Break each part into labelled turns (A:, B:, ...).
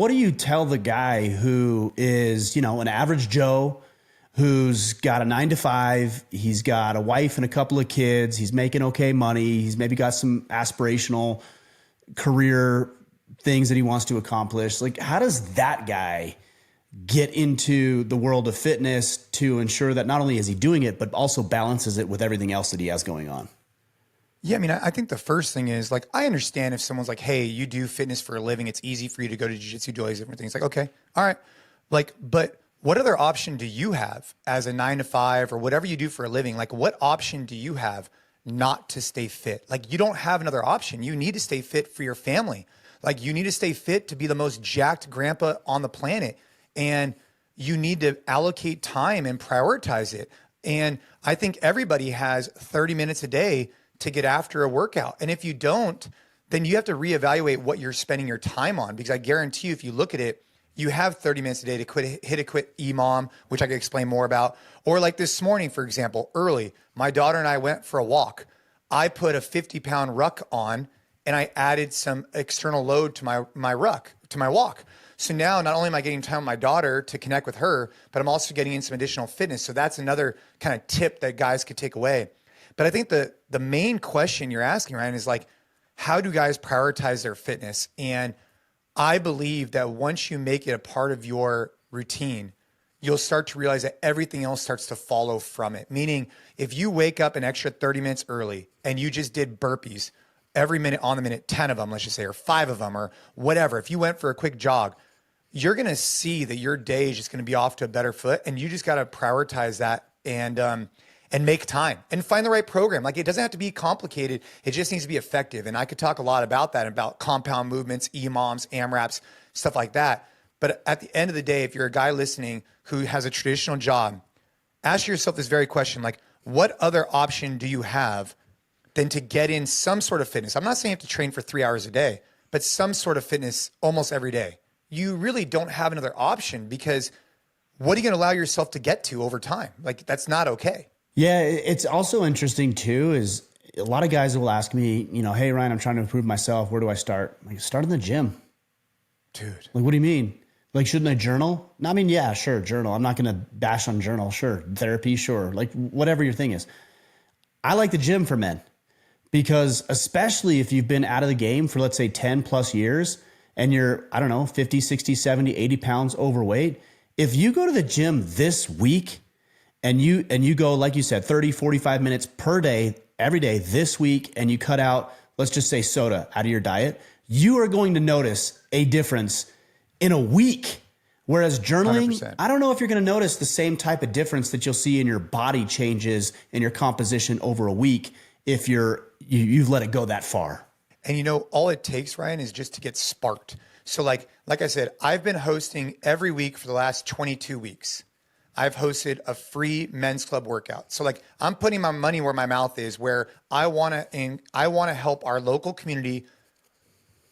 A: What do you tell the guy who is, an average Joe who's got a 9 to 5, he's got a wife and a couple of kids, he's making okay money, he's maybe got some aspirational career things that he wants to accomplish. Like, how does that guy get into the world of fitness to ensure that not only is he doing it, but also balances it with everything else that he has going on?
B: Yeah, I mean, I think the first thing is like, I understand if someone's like, hey, you do fitness for a living, it's easy for you to go to jiu-jitsu, do all these different things. Like, okay, all right. Like, but what other option do you have as a 9 to 5 or whatever you do for a living? Like, what option do you have not to stay fit? Like, you don't have another option. You need to stay fit for your family. Like, you need to stay fit to be the most jacked grandpa on the planet. And you need to allocate time and prioritize it. And I think everybody has 30 minutes a day to get after a workout. And if you don't, then you have to reevaluate what you're spending your time on. Because I guarantee you, if you look at it, you have 30 minutes a day to hit a quit EMOM, which I can explain more about. Or like this morning, for example, early, my daughter and I went for a walk. I put a 50-pound ruck on and I added some external load to my ruck, to my walk. So now not only am I getting time with my daughter to connect with her, but I'm also getting in some additional fitness. So that's another kind of tip that guys could take away. But I think the main question you're asking, Ryan, is like, how do guys prioritize their fitness? And I believe that once you make it a part of your routine, you'll start to realize that everything else starts to follow from it. Meaning, if you wake up an extra 30 minutes early and you just did burpees every minute on the minute, 10 of them, let's just say, or 5 of them, or whatever, if you went for a quick jog, you're going to see that your day is just going to be off to a better foot. And you just got to prioritize that and make time and find the right program. Like, it doesn't have to be complicated. It just needs to be effective. And I could talk a lot about that, about compound movements, EMOMs, AMRAPs, stuff like that. But at the end of the day, if you're a guy listening who has a traditional job, ask yourself this very question, like, what other option do you have than to get in some sort of fitness? I'm not saying you have to train for 3 hours a day, but some sort of fitness almost every day. You really don't have another option, because what are you going to allow yourself to get to over time? Like, that's not okay.
A: Yeah, it's also interesting too, is a lot of guys will ask me, hey, Ryan, I'm trying to improve myself. Where do I start? Like, start in the gym.
B: Dude.
A: Like, what do you mean? Like, shouldn't I journal? No, I mean, yeah, sure, journal. I'm not going to bash on journal. Sure. Therapy, sure. Like, whatever your thing is. I like the gym for men, because especially if you've been out of the game for, let's say, 10 plus years and you're, 50, 60, 70, 80 pounds overweight. If you go to the gym this week and you go, like you said, 30, 45 minutes per day, every day this week, and you cut out, let's just say, soda out of your diet, you are going to notice a difference in a week. Whereas journaling,
B: 100%.
A: I don't know if you're going to notice the same type of difference that you'll see in your body changes in your composition over a week if you've let it go that far.
B: And all it takes, Ryan, is just to get sparked. So like I said, I've been hosting every week for the last 22 weeks. I've hosted a free men's club workout. So like, I'm putting my money where my mouth is, where I want to help our local community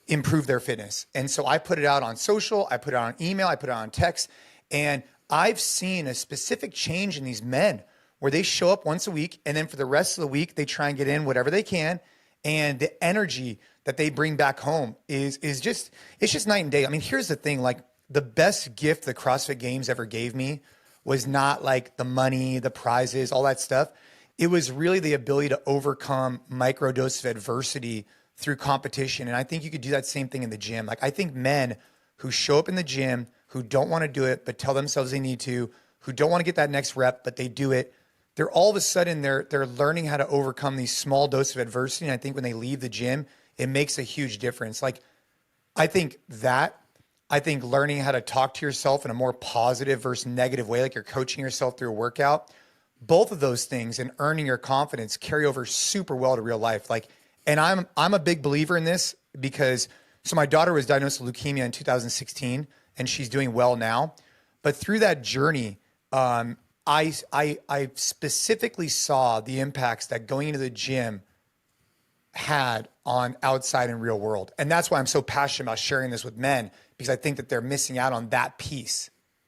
B: improve their fitness. And so I put it out on social, I put it on email, I put it on text, and I've seen a specific change in these men where they show up once a week, and then for the rest of the week, they try and get in whatever they can. And the energy that they bring back home is just, it's just night and day. I mean, here's the thing, like, the best gift the CrossFit Games ever gave me was not like the money, the prizes, all that stuff. It was really the ability to overcome micro doses of adversity through competition. And I think you could do that same thing in the gym. Like, I think men who show up in the gym, who don't want to do it, but tell themselves they need to, who don't want to get that next rep, but they do it, they're all of a sudden, they're learning how to overcome these small doses of adversity. And I think when they leave the gym, it makes a huge difference. Like, I think learning how to talk to yourself in a more positive versus negative way, like you're coaching yourself through a workout, both of those things and earning your confidence carry over super well to real life. Like, and I'm a big believer in this, because so my daughter was diagnosed with leukemia in 2016 and she's doing well now. But through that journey, I specifically saw the impacts that going into the gym had on outside and real world. And that's why I'm so passionate about sharing this with men, because I think that they're missing out on that piece.